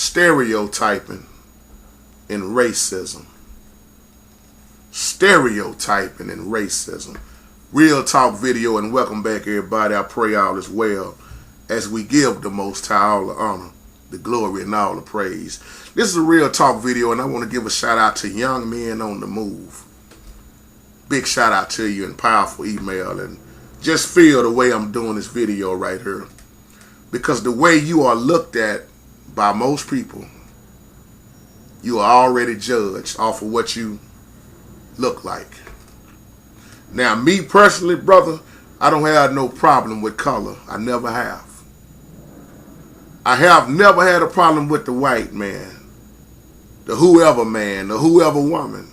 Stereotyping and racism. Stereotyping and racism. Real talk video, and welcome back everybody. I pray all is well as we give the Most High all the honor, the glory, and all the praise. This is a real talk video, and I want to give a shout out to young men on the move. Big shout out to you and powerful email, and just feel the way I'm doing this video right here. Because the way you are looked at by most people, you are already judged off of what you look like. Now, me personally, brother, I don't have no problem with color. I never have. I have never had a problem with the white man, the whoever man, the whoever woman,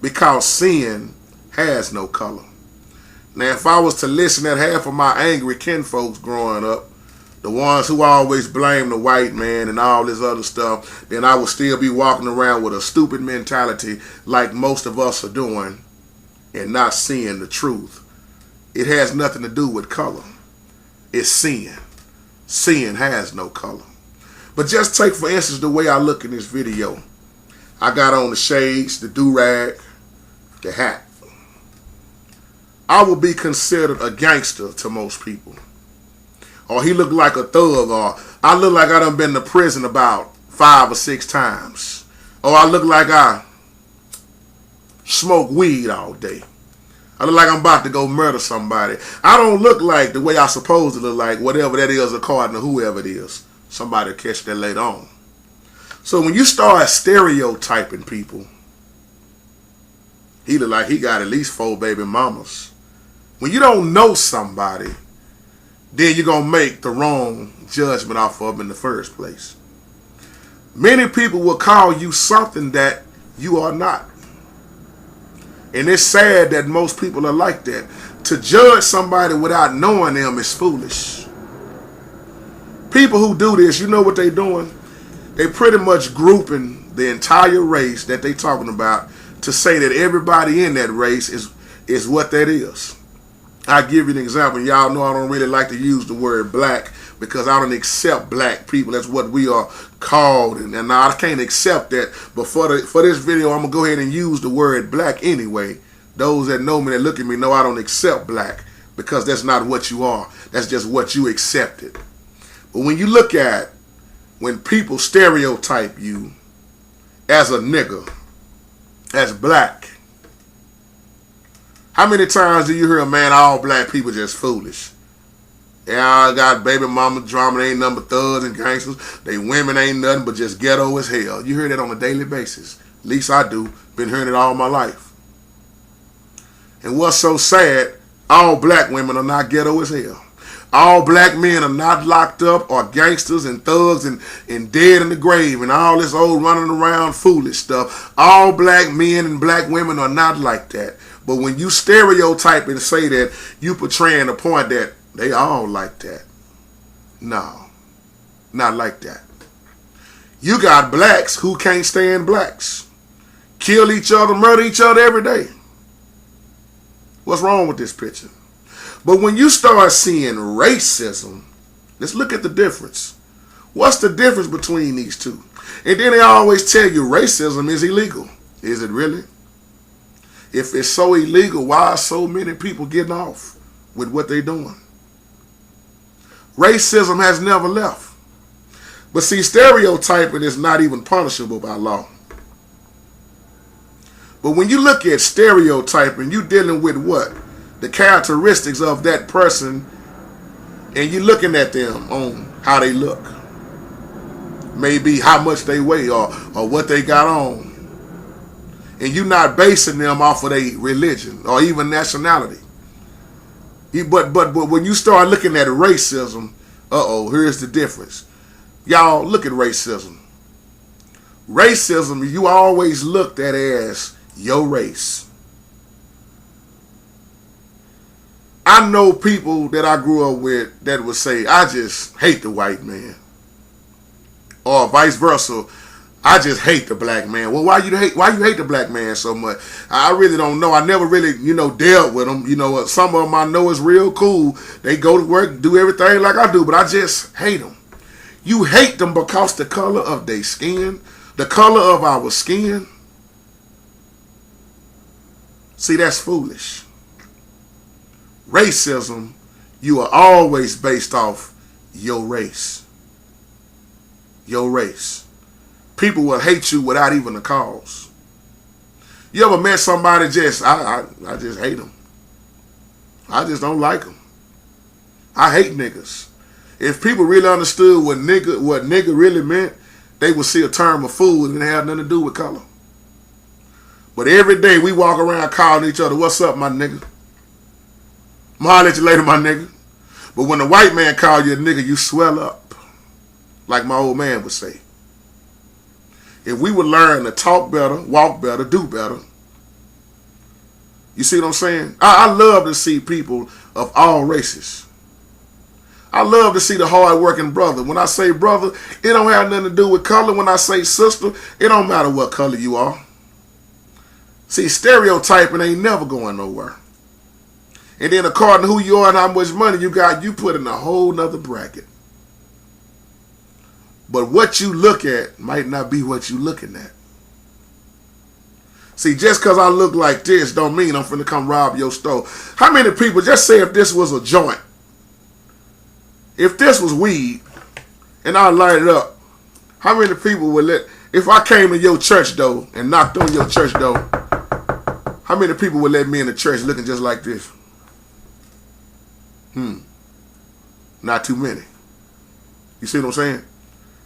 because sin has no color. Now, if I was to listen at half of my angry kinfolks growing up, the ones who always blame the white man and all this other stuff, then I would still be walking around with a stupid mentality like most of us are doing and not seeing the truth. It has nothing to do with color. It's sin. Sin has no color. But just take, for instance, the way I look in this video. I got on the shades, the do-rag, the hat. I would be considered a gangster to most people. Or he looked like a thug, or I look like I done been to prison about 5 or 6 times. Or I look like I smoke weed all day. I look like I'm about to go murder somebody. I don't look like the way I supposed to look like, whatever that is according to whoever it is. Somebody will catch that later on. So when you start stereotyping people, he look like he got at least 4 baby mamas. When you don't know somebody, then you're going to make the wrong judgment off of them in the first place. Many people will call you something that you are not. And it's sad that most people are like that. To judge somebody without knowing them is foolish. People who do this, you know what they're doing? They pretty much grouping the entire race that they talking about to say that everybody in that race is what that is. I'll give you an example. Y'all know I don't really like to use the word black because I don't accept black people. That's what we are called. And now I can't accept that. But for this video, I'm going to go ahead and use the word black anyway. Those that know me, that look at me, know I don't accept black because that's not what you are. That's just what you accepted. But when you look at when people stereotype you as a nigga, as black, how many times do you hear, man, all black people just foolish? Yeah, I got baby mama drama, they ain't nothing but thugs and gangsters. They women ain't nothing but just ghetto as hell. You hear that on a daily basis. At least I do. Been hearing it all my life. And what's so sad, all black women are not ghetto as hell. All black men are not locked up or gangsters and thugs and dead in the grave and all this old running around foolish stuff. All black men and black women are not like that. But when you stereotype and say that, you portraying the point that they all like that. No, not like that. You got blacks who can't stand blacks. Kill each other, murder each other every day. What's wrong with this picture? But when you start seeing racism, let's look at the difference. What's the difference between these two? And then they always tell you racism is illegal. Is it really? If it's so illegal, why are so many people getting off with what they're doing? Racism has never left. But see, stereotyping is not even punishable by law. But when you look at stereotyping, you're dealing with what? The characteristics of that person, and you're looking at them on how they look. Maybe how much they weigh or what they got on. And you're not basing them off of their religion or even nationality. But when you start looking at racism, here's the difference. Y'all, look at racism. Racism, you always looked at as your race. I know people that I grew up with that would say, I just hate the white man. Or vice versa. I just hate the black man. Well, why you hate the black man so much? I really don't know. I never really, dealt with them. Some of them I know is real cool. They go to work, do everything like I do, but I just hate them. You hate them because the color of their skin, the color of our skin. See, that's foolish. Racism, you are always based off your race. Your race. People will hate you without even a cause. You ever met somebody I just hate them. I just don't like them. I hate niggas. If people really understood what nigga really meant, they would see a term of fool and it had nothing to do with color. But every day we walk around calling each other, what's up, my nigga? I'm holler at you later, my nigga. But when a white man call you a nigga, you swell up. Like my old man would say. If we would learn to talk better, walk better, do better. You see what I'm saying? I love to see people of all races. I love to see the hard-working brother. When I say brother, it don't have nothing to do with color. When I say sister, it don't matter what color you are. See, stereotyping ain't never going nowhere. And then according to who you are and how much money you got, you put in a whole nother bracket. But what you look at might not be what you looking at. See, just because I look like this don't mean I'm finna come rob your store. How many people, just say if this was a joint, if this was weed, and I light it up, how many people would if I came to your church door and knocked on your church door, how many people would let me in the church looking just like this? Not too many. You see what I'm saying?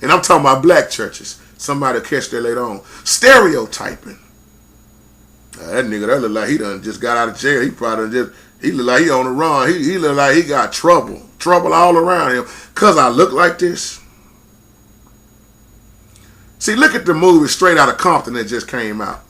And I'm talking about black churches. Somebody will catch that later on. Stereotyping. That nigga, that look like he done just got out of jail. He probably he look like he on the run. He look like he got trouble. Trouble all around him. Because I look like this. See, look at the movie Straight Outta Compton that just came out.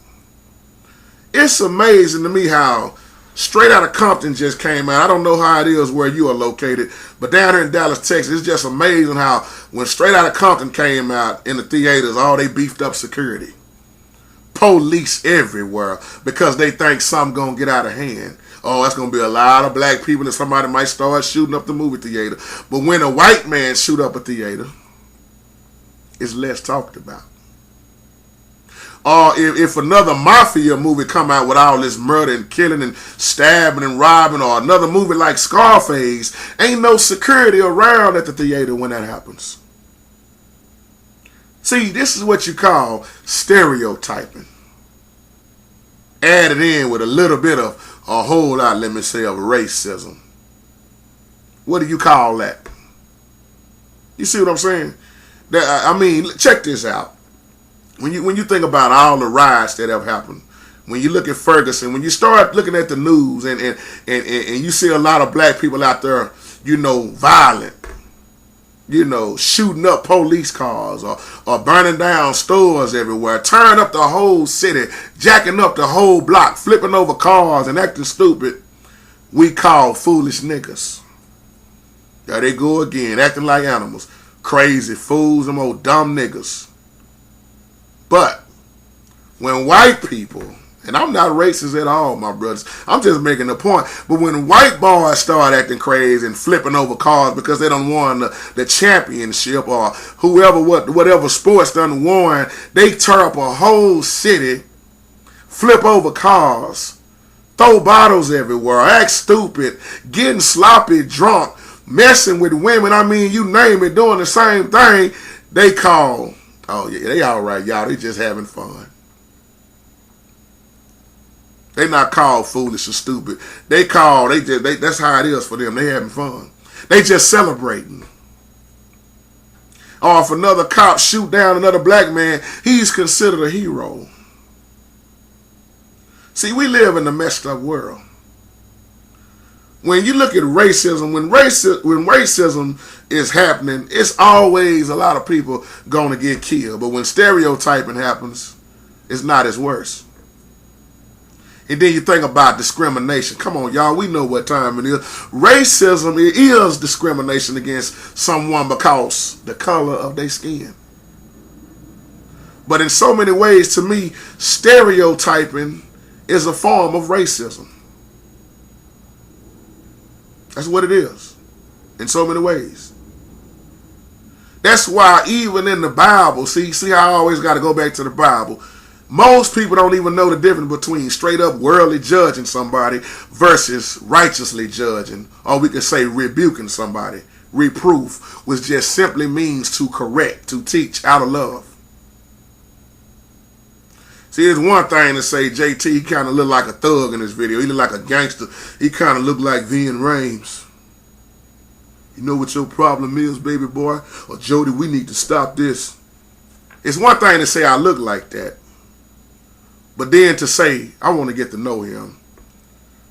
It's amazing to me how Straight Outta Compton just came out. I don't know how it is where you are located, but down here in Dallas, Texas, it's just amazing how when Straight Outta Compton came out in the theaters, all they beefed up security. Police everywhere because they think something gonna get out of hand. Oh, that's gonna be a lot of black people and somebody might start shooting up the movie theater. But when a white man shoot up a theater, it's less talked about. Or if another mafia movie come out with all this murder and killing and stabbing and robbing, or another movie like Scarface, ain't no security around at the theater when that happens. See, this is what you call stereotyping. Added in with a little bit of, a whole lot, let me say, of racism. What do you call that? You see what I'm saying? I mean, check this out. When you think about all the riots that have happened, when you look at Ferguson, when you start looking at the news and you see a lot of black people out there, violent, shooting up police cars or burning down stores everywhere, tearing up the whole city, jacking up the whole block, flipping over cars and acting stupid, we call foolish niggas. There they go again, acting like animals. Crazy fools, them old dumb niggas. But when white people, and I'm not racist at all, my brothers, I'm just making a point, but when white boys start acting crazy and flipping over cars because they done won the championship or whatever sports done won, they tear up a whole city, flip over cars, throw bottles everywhere, act stupid, getting sloppy drunk, messing with women, I mean, you name it, doing the same thing, they call, oh yeah, they all right, y'all, they just having fun. They not called foolish or stupid. That's how it is for them. They having fun. They just celebrating. Or if another cop shoot down another black man, he's considered a hero. See, we live in a messed up world. When you look at racism, when racism is happening, it's always a lot of people going to get killed. But when stereotyping happens, it's not as worse. And then you think about discrimination. Come on, y'all. We know what time it is. Racism is discrimination against someone because the color of their skin. But in so many ways, to me, stereotyping is a form of racism. That's what it is. In so many ways. That's why even in the Bible, see how I always got to go back to the Bible. Most people don't even know the difference between straight up worldly judging somebody versus righteously judging, or we could say rebuking somebody. Reproof, which just simply means to correct, to teach out of love. See, it's one thing to say JT, he kind of looked like a thug in this video. He looked like a gangster. He kind of looked like Vin Rames. You know what your problem is, baby boy? Or Jody, we need to stop this. It's one thing to say I look like that. But then to say, I want to get to know him.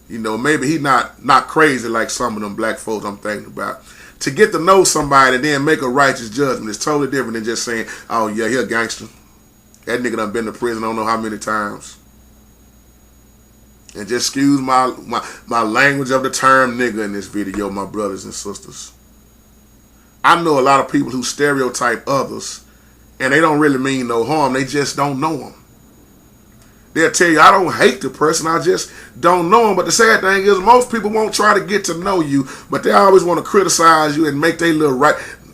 You know, maybe he not crazy like some of them black folks I'm thinking about. To get to know somebody and then make a righteous judgment is totally different than just saying, oh yeah, he a gangster. That nigga done been to prison I don't know how many times. And just excuse my language of the term nigga in this video, my brothers and sisters. I know a lot of people who stereotype others and they don't really mean no harm. They just don't know them. They'll tell you, I don't hate the person, I just don't know him. But the sad thing is, most people won't try to get to know you, but they always want to criticize you and make their little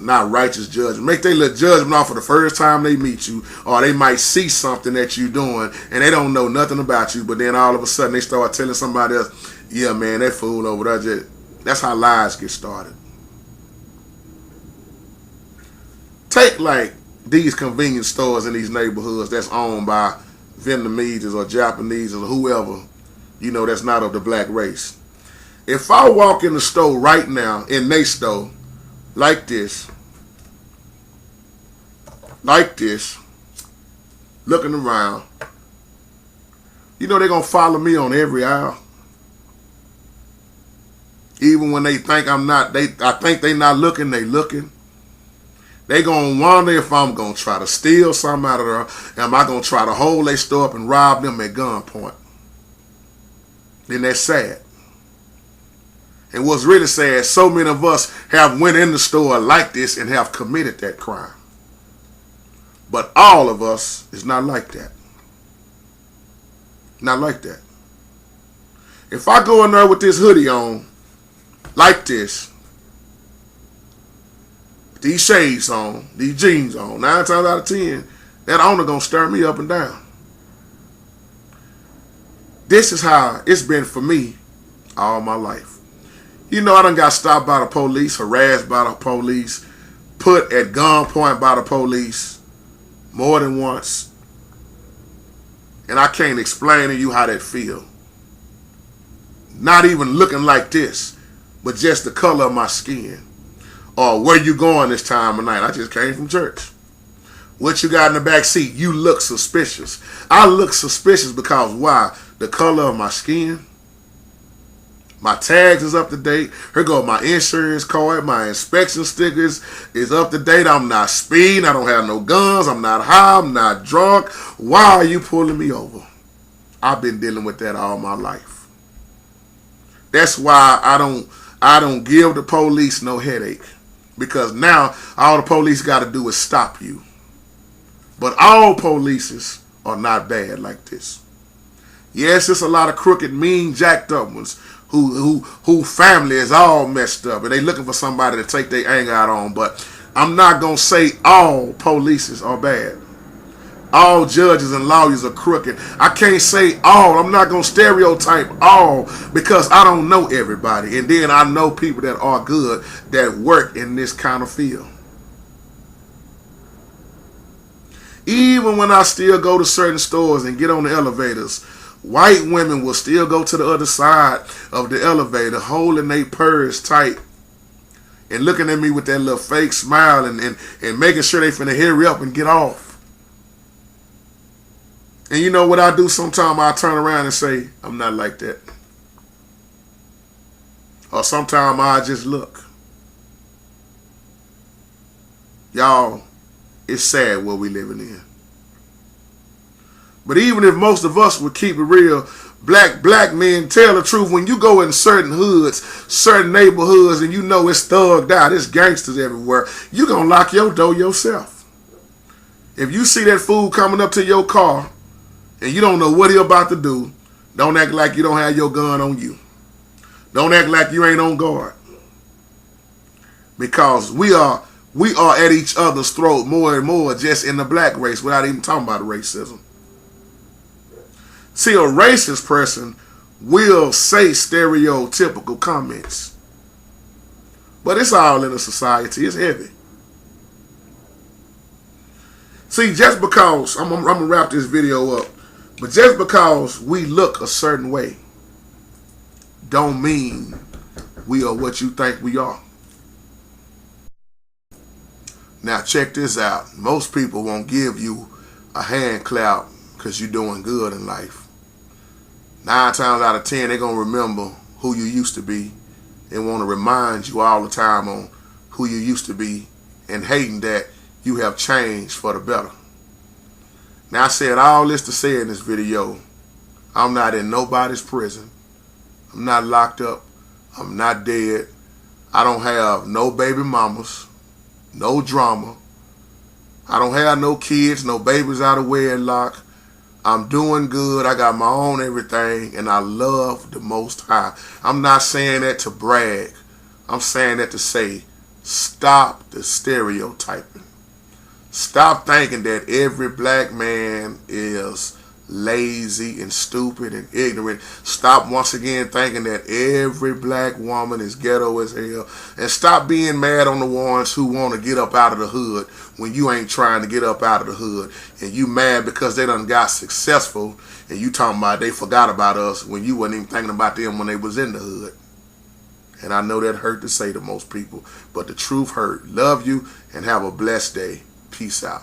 not righteous judgment, make their little judgment off of the first time they meet you, or they might see something that you're doing and they don't know nothing about you, but then all of a sudden they start telling somebody else, yeah man, that fool over there, that's how lies get started. Take like these convenience stores in these neighborhoods that's owned by Vietnamese or Japanese or whoever, you know, that's not of the black race. If I walk in the store right now, in they store, like this, looking around, you know they're going to follow me on every aisle. Even when they think I'm not, I think they not looking, they looking. They going to wonder if I'm going to try to steal something out of there. Am I going to try to hold their store up and rob them at gunpoint? Then that's sad. And what's really sad, so many of us have went in the store like this and have committed that crime. But all of us is not like that. Not like that. If I go in there with this hoodie on, like this, these shades on, these jeans on, 9 times out of 10, that owner gonna stir me up and down. This is how it's been for me all my life. You know, I done got stopped by the police, harassed by the police, put at gunpoint by the police more than once. And I can't explain to you how that feel. Not even looking like this, but just the color of my skin. Or where you going this time of night? I just came from church. What you got in the back seat? You look suspicious. I look suspicious because why? The color of my skin. My tags is up to date. Here go my insurance card. My inspection stickers is up to date. I'm not speeding. I don't have no guns. I'm not high. I'm not drunk. Why are you pulling me over? I've been dealing with that all my life. That's why I don't give the police no headache. Because now all the police got to do is stop you. But all polices are not bad like this. Yes, it's a lot of crooked, mean, jacked up ones who family is all messed up and they looking for somebody to take their anger out on. But I'm not going to say all polices are bad. All judges and lawyers are crooked. I can't say all. I'm not going to stereotype all because I don't know everybody. And then I know people that are good that work in this kind of field. Even when I still go to certain stores and get on the elevators, white women will still go to the other side of the elevator holding their purse tight and looking at me with that little fake smile and making sure they finna hurry up and get off. And you know what I do sometimes? I turn around and say, I'm not like that. Or sometimes I just look. Y'all, it's sad what we living in. But even if most of us would keep it real, black men tell the truth. When you go in certain hoods, certain neighborhoods, and you know it's thugged out, it's gangsters everywhere, you gonna lock your door yourself. If you see that fool coming up to your car, and you don't know what he about to do, don't act like you don't have your gun on you. Don't act like you ain't on guard. Because we are we are at each other's throat more and more just in the black race without even talking about racism. See, a racist person will say stereotypical comments. But it's all in a society. It's heavy. See, just because, I'm going to wrap this video up, but just because we look a certain way don't mean we are what you think we are. Now check this out. Most people won't give you a hand clap because you're doing good in life. 9 times out of 10, they're going to remember who you used to be and want to remind you all the time on who you used to be and hating that you have changed for the better. Now I said all this to say in this video, I'm not in nobody's prison. I'm not locked up. I'm not dead. I don't have no baby mamas, no drama. I don't have no kids, no babies out of wedlock. I'm doing good. I got my own everything, and I love the Most High. I'm not saying that to brag. I'm saying that to say, stop the stereotyping. Stop thinking that every black man is lazy and stupid and ignorant. Stop once again thinking that every black woman is ghetto as hell. And stop being mad on the ones who want to get up out of the hood when you ain't trying to get up out of the hood. And you mad because they done got successful and you talking about they forgot about us when you wasn't even thinking about them when they was in the hood. And I know that hurt to say to most people, but the truth hurt. Love you and have a blessed day. Peace out.